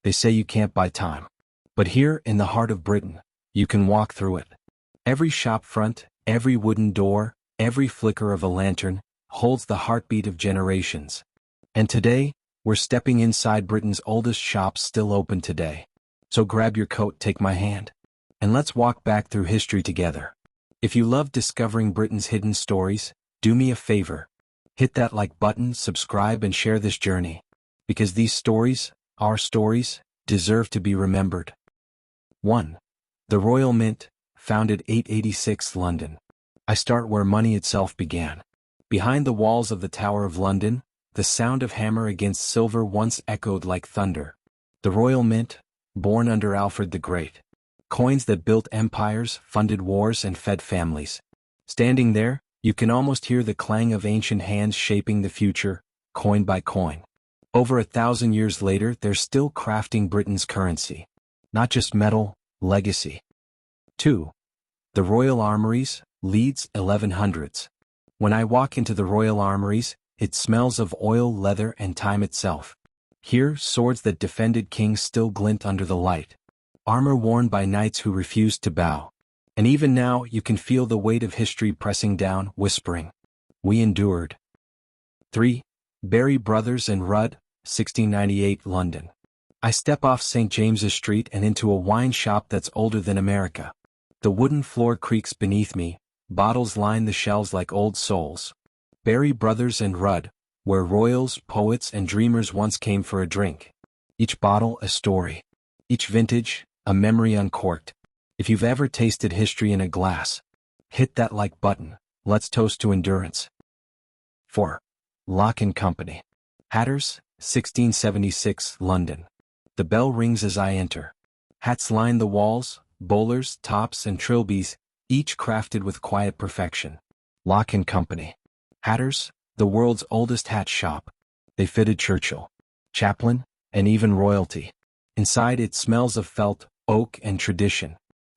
They say you can't buy time. But here, in the heart of Britain, you can walk through it. Every shop front, every wooden door, every flicker of a lantern, holds the heartbeat of generations. And today, we're stepping inside Britain's oldest shops still open today. So grab your coat, take my hand, and let's walk back through history together. If you love discovering Britain's hidden stories, do me a favor. Hit that like button, subscribe, and share this journey. Because these stories, our stories, deserve to be remembered. 1. The Royal Mint, founded 886 London. I start where money itself began. Behind the walls of the Tower of London, the sound of hammer against silver once echoed like thunder. The Royal Mint, born under Alfred the Great. Coins that built empires, funded wars, and fed families. Standing there, you can almost hear the clang of ancient hands shaping the future, coin by coin. Over 1,000 years later, they're still crafting Britain's currency. Not just metal, legacy. 2. The Royal Armouries, Leeds, 1100s. When I walk into the Royal Armouries, it smells of oil, leather, and time itself. Here, swords that defended kings still glint under the light. Armor worn by knights who refused to bow. And even now, you can feel the weight of history pressing down, whispering, "We endured." 3. Barry Brothers and Rudd, 1698 London. I step off St. James's Street and into a wine shop that's older than America. The wooden floor creaks beneath me, bottles line the shelves like old souls. Barry Brothers and Rudd, where royals, poets, and dreamers once came for a drink. Each bottle a story. Each vintage, a memory uncorked. If you've ever tasted history in a glass, hit that like button. Let's toast to endurance. 4. Lock & Company. Hatters, 1676 London. The bell rings as I enter. Hats line the walls, bowlers, tops, and trilbies, each crafted with quiet perfection. Lock & Company. Hatters, the world's oldest hat shop. They fitted Churchill, Chaplin, and even royalty. Inside it smells of felt, oak, and tradition.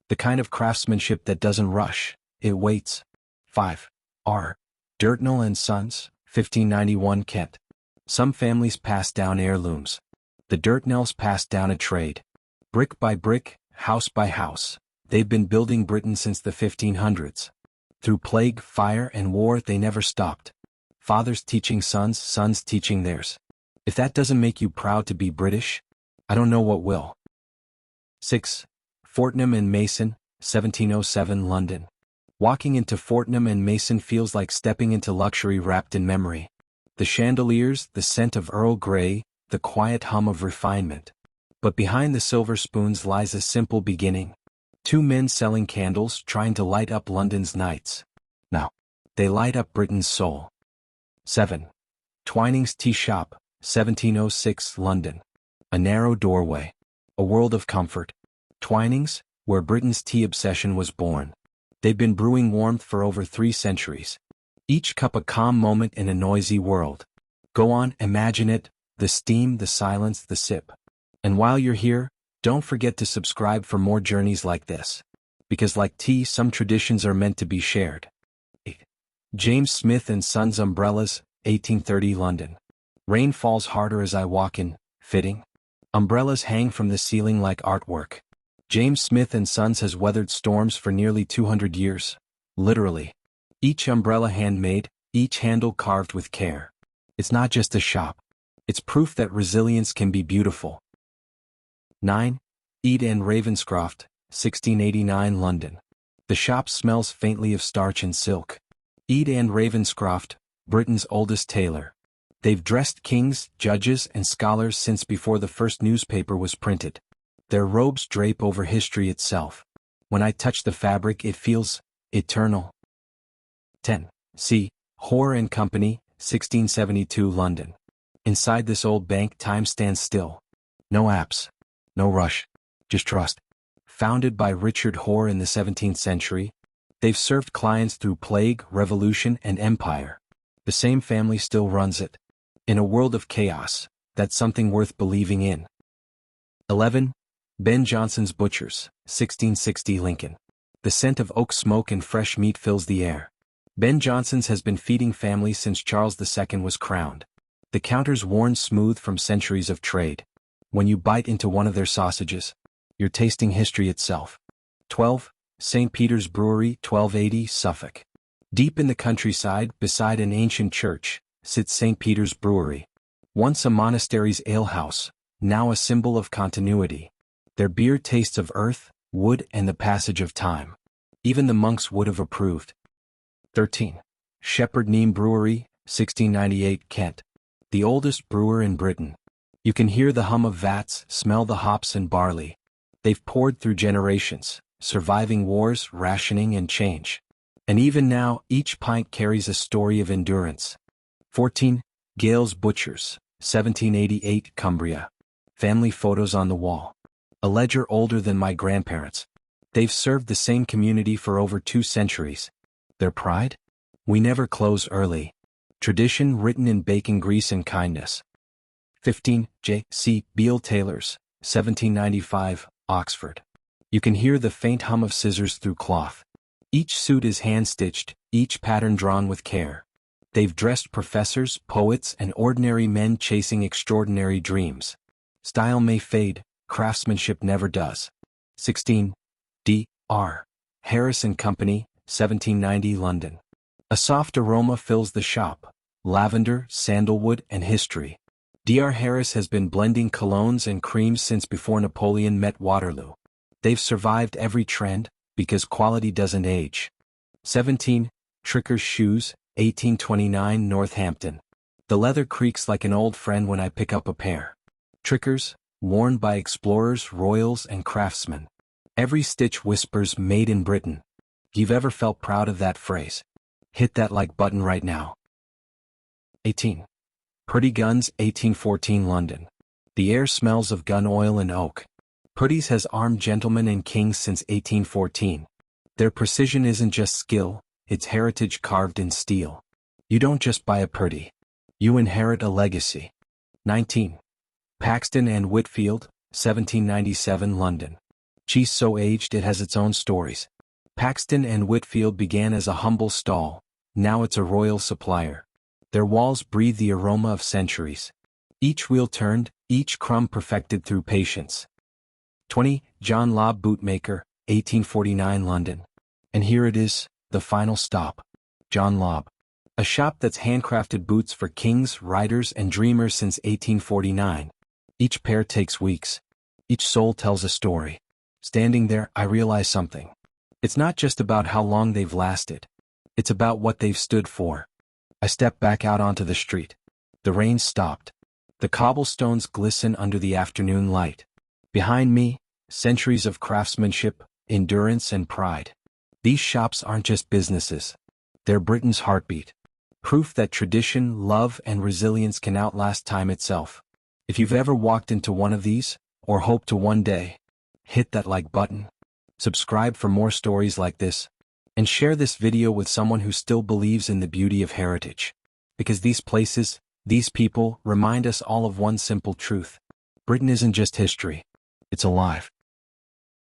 The kind of craftsmanship that doesn't rush, it waits. 5. R. Dirtnell and Sons, 1591 Kent. Some families pass down heirlooms. The Dirtnells passed down a trade. Brick by brick, house by house, they've been building Britain since the 1500s. Through plague, fire, and war, they never stopped. Fathers teaching sons, sons teaching theirs. If that doesn't make you proud to be British, I don't know what will. 6. Fortnum and Mason, 1707 London. Walking into Fortnum and Mason feels like stepping into luxury wrapped in memory. The chandeliers, the scent of Earl Grey, the quiet hum of refinement. But behind the silver spoons lies a simple beginning. 2 men selling candles, trying to light up London's nights. Now, they light up Britain's soul. 7. Twinings Tea Shop, 1706 London. A narrow doorway. A world of comfort. Twinings, where Britain's tea obsession was born. They've been brewing warmth for over 3 centuries. Each cup a calm moment in a noisy world. Go on, imagine it, the steam, the silence, the sip. And while you're here, don't forget to subscribe for more journeys like this. Because like tea, some traditions are meant to be shared. 8. James Smith and Sons Umbrellas, 1830 London. Rain falls harder as I walk in, fitting. Umbrellas hang from the ceiling like artwork. James Smith and Sons has weathered storms for nearly 200 years. Literally. Each umbrella handmade, each handle carved with care. It's not just a shop. It's proof that resilience can be beautiful. 9. Eat and Ravenscroft, 1689 London. The shop smells faintly of starch and silk. Eat and Ravenscroft, Britain's oldest tailor. They've dressed kings, judges, and scholars since before the first newspaper was printed. Their robes drape over history itself. When I touch the fabric, it feels eternal. 10. C. Hoare and Company, 1672 London. Inside this old bank, time stands still. No apps. No rush. Just trust. Founded by Richard Hoare in the 17th century, they've served clients through plague, revolution, and empire. The same family still runs it. In a world of chaos, that's something worth believing in. 11. Ben Johnson's Butchers, 1660 Lincoln. The scent of oak smoke and fresh meat fills the air. Ben Johnson's has been feeding families since Charles II was crowned. The counters worn smooth from centuries of trade. When you bite into one of their sausages, you're tasting history itself. 12. St. Peter's Brewery, 1280, Suffolk. Deep in the countryside, beside an ancient church, sits St. Peter's Brewery. Once a monastery's alehouse, now a symbol of continuity. Their beer tastes of earth, wood, and the passage of time. Even the monks would have approved. 13. Shepherd Neame Brewery, 1698, Kent. The oldest brewer in Britain. You can hear the hum of vats, smell the hops and barley. They've poured through generations, surviving wars, rationing, and change. And even now, each pint carries a story of endurance. 14. Gale's Butchers, 1788, Cumbria. Family photos on the wall. A ledger older than my grandparents. They've served the same community for over 2 centuries. Their pride? We never close early. Tradition written in bacon grease and kindness. 15. J. C. Beale Tailors, 1795, Oxford. You can hear the faint hum of scissors through cloth. Each suit is hand-stitched, each pattern drawn with care. They've dressed professors, poets, and ordinary men chasing extraordinary dreams. Style may fade, craftsmanship never does. 16. D. R. Harris and Company, 1790, London. A soft aroma fills the shop. Lavender, sandalwood, and history. D.R. Harris has been blending colognes and creams since before Napoleon met Waterloo. They've survived every trend, because quality doesn't age. 17. Tricker's Shoes, 1829, Northampton. The leather creaks like an old friend when I pick up a pair. Trickers, worn by explorers, royals, and craftsmen. Every stitch whispers made in Britain. You've ever felt proud of that phrase? Hit that like button right now. 18. Purdy Guns, 1814, London. The air smells of gun oil and oak. Purdy's has armed gentlemen and kings since 1814. Their precision isn't just skill, it's heritage carved in steel. You don't just buy a Purdy. You inherit a legacy. 19. Paxton and Whitfield, 1797, London. Cheese so aged it has its own stories. Paxton and Whitfield began as a humble stall, now it's a royal supplier. Their walls breathe the aroma of centuries. Each wheel turned, each crumb perfected through patience. 20. John Lobb Bootmaker, 1849, London. And here it is, the final stop. John Lobb. A shop that's handcrafted boots for kings, riders, and dreamers since 1849. Each pair takes weeks. Each sole tells a story. Standing there, I realize something. It's not just about how long they've lasted. It's about what they've stood for. I step back out onto the street. The rain stopped. The cobblestones glisten under the afternoon light. Behind me, centuries of craftsmanship, endurance, and pride. These shops aren't just businesses. They're Britain's heartbeat. Proof that tradition, love, and resilience can outlast time itself. If you've ever walked into one of these, or hope to one day, hit that like button. Subscribe for more stories like this. And share this video with someone who still believes in the beauty of heritage. Because these places, these people, remind us all of one simple truth. Britain isn't just history. It's alive.